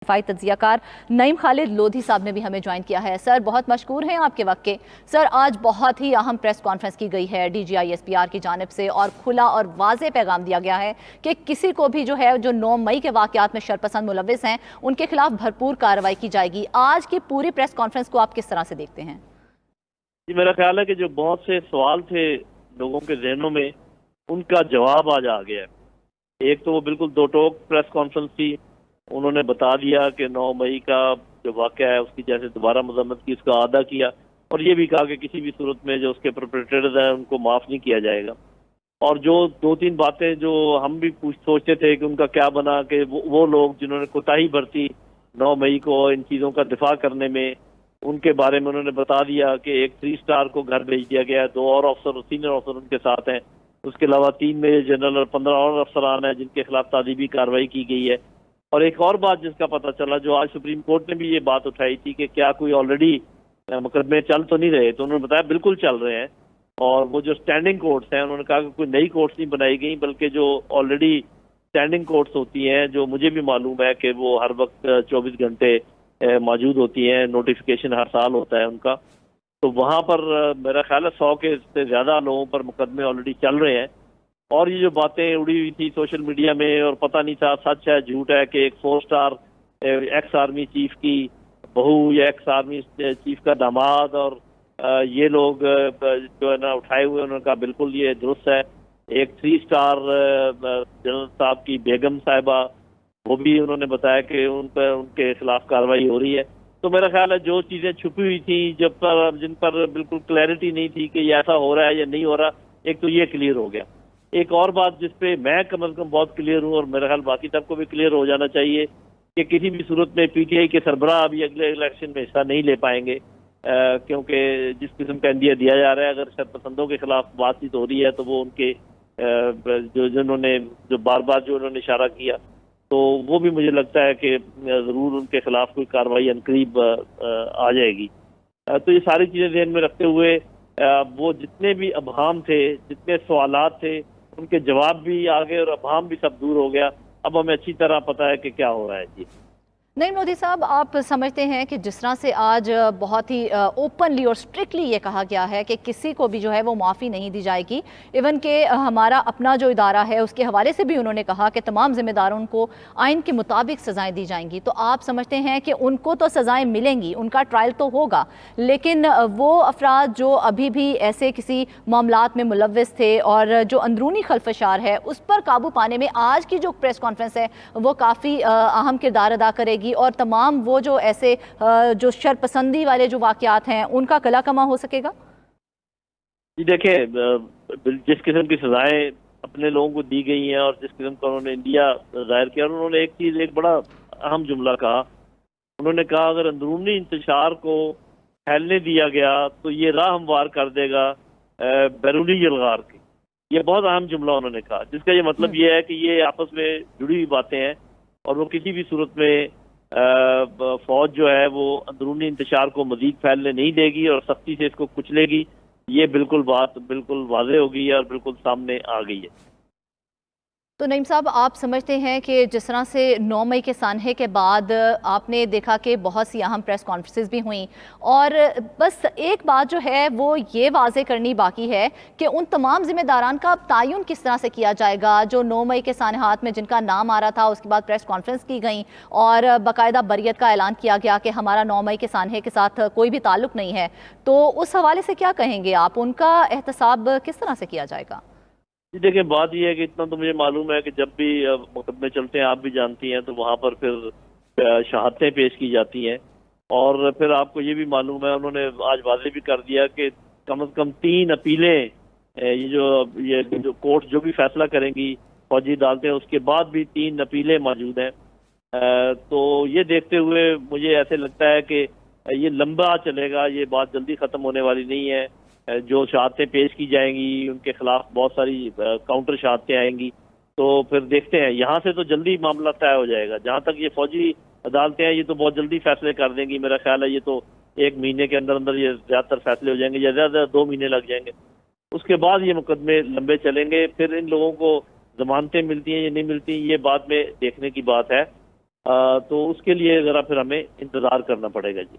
दफाई तज्जियाकार नईम खालिद लोधी साहब ने भी हमें ज्वाइन किया है। सर बहुत मशकूर हैं आपके वक्त के। सर आज बहुत ही अहम प्रेस कॉन्फ्रेंस की गई है DGI-SPR की जानिब से और खुला और वाज़े पैगाम दिया गया है कि किसी को भी जो है जो 9 मई के वाक़यात में शरपसंद मुलव्विस हैं उनके खिलाफ भरपूर कार्रवाई की जाएगी। आज की पूरी प्रेस कॉन्फ्रेंस को आप किस तरह से देखते हैं? जी, मेरा ख्याल है कि जो बहुत से सवाल थे लोगों के जहनों में, उनका जवाब आज आ गया है। एक तो वो बिल्कुल दो टोक प्रेस कॉन्फ्रेंस थी। उन्होंने बता दिया कि 9 मई का जो वाक़या है उसकी जैसे दोबारा मजम्मत की, उसका अदा किया और ये भी कहा कि किसी भी सूरत में जो उसके परपेट्रेटर्स हैं उनको माफ़ नहीं किया जाएगा। और जो 2-3 बातें जो हम भी सोचते थे कि उनका क्या बना, कि वो लोग जिन्होंने कोताही बरती 9 मई को इन चीज़ों का दिफा करने में, उनके बारे में उन्होंने बता दिया कि एक 3 स्टार को घर भेज दिया गया है, 2 और अफसर और सीनियर अफसर उनके साथ हैं। उसके अलावा 3 मेजर जनरल और 15 और अफसरान हैं जिनके खिलाफ तादीबी कार्रवाई की गई है। और एक और बात जिसका पता चला, जो आज सुप्रीम कोर्ट ने भी ये बात उठाई थी कि क्या कोई ऑलरेडी मुकदमे चल तो नहीं रहे, तो उन्होंने बताया बिल्कुल चल रहे हैं। और वो जो स्टैंडिंग कोर्ट्स हैं, उन्होंने कहा कि कोई नई कोर्ट्स नहीं बनाई गई, बल्कि जो ऑलरेडी स्टैंडिंग कोर्ट्स होती हैं, जो मुझे भी मालूम है कि वो हर वक्त 24 घंटे मौजूद होती हैं, नोटिफिकेशन हर साल होता है उनका, तो वहाँ पर मेरा ख्याल है 100 के से ज़्यादा लोगों पर मुकदमे ऑलरेडी चल रहे हैं। और ये जो बातें उड़ी हुई थी सोशल मीडिया में और पता नहीं था सच है झूठ है कि एक 4 स्टार एक्स आर्मी चीफ की बहू या एक्स आर्मी चीफ का दामाद और ये लोग जो है ना उठाए हुए, उन्होंने कहा बिल्कुल ये दुरुस्त है। एक 3 स्टार जनरल साहब की बेगम साहिबा, वो भी उन्होंने बताया कि उन पर उनके खिलाफ कार्रवाई हो रही है। तो मेरा ख्याल है जो चीज़ें छुपी हुई थी, जिन पर बिल्कुल क्लैरिटी नहीं थी कि ये ऐसा हो रहा है या नहीं हो रहा, एक तो ये क्लियर हो गया। एक और बात जिस पे मैं कम अज़ कम बहुत क्लियर हूँ और मेरा ख्याल बाकी सबको भी क्लियर हो जाना चाहिए कि किसी भी सूरत में PTI के सरबराह अभी अगले इलेक्शन में हिस्सा नहीं ले पाएंगे, क्योंकि जिस किस्म का इंडिया दिया जा रहा है, अगर शरपसंदों के खिलाफ बातचीत हो रही है तो वो उनके जो बार बार जो उन्होंने इशारा किया, तो वो भी मुझे लगता है कि ज़रूर उनके खिलाफ कोई कार्रवाई अनकरीब आ जाएगी। तो ये सारी चीज़ें ध्यान में रखते हुए वो जितने भी अबहाम थे, जितने सवालात थे, उनके जवाब भी आ गए और अबहाम भी सब दूर हो गया। अब हमें अच्छी तरह पता है कि क्या हो रहा है। जी नईम लोधी साहब, आप समझते हैं कि जिस तरह से आज बहुत ही ओपनली और स्ट्रिक्टली ये कहा गया है कि किसी को भी जो है वो माफ़ी नहीं दी जाएगी, इवन के हमारा अपना जो इदारा है उसके हवाले से भी उन्होंने कहा कि तमाम जिम्मेदारों को आइन के मुताबिक सज़ाएं दी जाएंगी, तो आप समझते हैं कि उनको तो सज़ाएं मिलेंगी, उनका ट्रायल तो होगा, लेकिन वो अफराद जो अभी भी ऐसे किसी मामलात में मुलव्विस थे और जो अंदरूनी खलफशार है, उस पर काबू पाने में आज की जो प्रेस कॉन्फ्रेंस है वो काफ़ी अहम किरदार अदा करेगी और तमाम वो जो ऐसे जो शरपसंदी वाले जो वाकयात हैं उनका कला कमा हो सकेगा? जी देखिए, जिस किस्म की सजाएं अपने लोगों को दी गई हैं और जिस किस्म का उन्होंने इंडिया जाहिर किया, उन्होंने एक बड़ा अहम जुमला कहा। उन्होंने कहा अगर अंदरूनी इंतशार को फैलने दिया गया तो ये राह हमवार कर देगा बैरूनी यलगार की। ये बहुत अहम जुमला उन्होंने कहा, जिसका ये मतलब ये है कि ये आपस में जुड़ी हुई बातें हैं और वो किसी भी सूरत में फौज जो है वो अंदरूनी इंतशार को मजीद फैलने नहीं देगी और सख्ती से इसको कुचलेगी। ये बात बिल्कुल वाज़ेह हो गई है और बिल्कुल सामने आ गई है। तो नईम साहब, आप समझते हैं कि जिस तरह से 9 मई के सानहे के बाद आपने देखा कि बहुत सी अहम प्रेस कॉन्फ्रेंसेस भी हुई और बस एक बात जो है वो ये वाज़े करनी बाकी है कि उन तमाम जिम्मेदारान का अब तायुन किस तरह से किया जाएगा जो 9 मई के सानहात में जिनका नाम आ रहा था, उसके बाद प्रेस कॉन्फ्रेंस की गई और बाकायदा बरियत का ऐलान किया गया कि हमारा 9 मई के सानहे के साथ कोई भी ताल्लुक़ नहीं है, तो उस हवाले से क्या कहेंगे आप? उनका एहतसाब किस तरह से किया जाएगा? जी देखिए, बात यह है कि इतना तो मुझे मालूम है कि जब भी मुकदमे चलते हैं, आप भी जानती हैं, तो वहाँ पर फिर शहादतें पेश की जाती हैं और फिर आपको ये भी मालूम है, उन्होंने आज वाज़ेह भी कर दिया कि कम से कम 3 अपीलें, ये जो कोर्ट जो भी फैसला करेंगी फौजी अदालतें, उसके बाद भी 3 अपीलें मौजूद हैं। तो ये देखते हुए मुझे ऐसे लगता है कि ये लंबा चलेगा, ये बात जल्दी ख़त्म होने वाली नहीं है। जो शहादतें पेश की जाएंगी उनके खिलाफ बहुत सारी काउंटर शहादतें आएंगी, तो फिर देखते हैं। यहाँ से तो जल्दी मामला तय हो जाएगा। जहाँ तक ये फौजी अदालतें हैं, ये तो बहुत जल्दी फैसले कर देंगी। मेरा ख्याल है ये तो 1 महीने के अंदर अंदर ये ज़्यादातर फैसले हो जाएंगे या ज़्यादा 2 महीने लग जाएंगे। उसके बाद ये मुकदमे लंबे चलेंगे। फिर इन लोगों को जमानतें मिलती हैं या नहीं मिलती, ये बाद में देखने की बात है। تو اس کے لیے ذرا پھر ہمیں انتظار کرنا پڑے گا جی.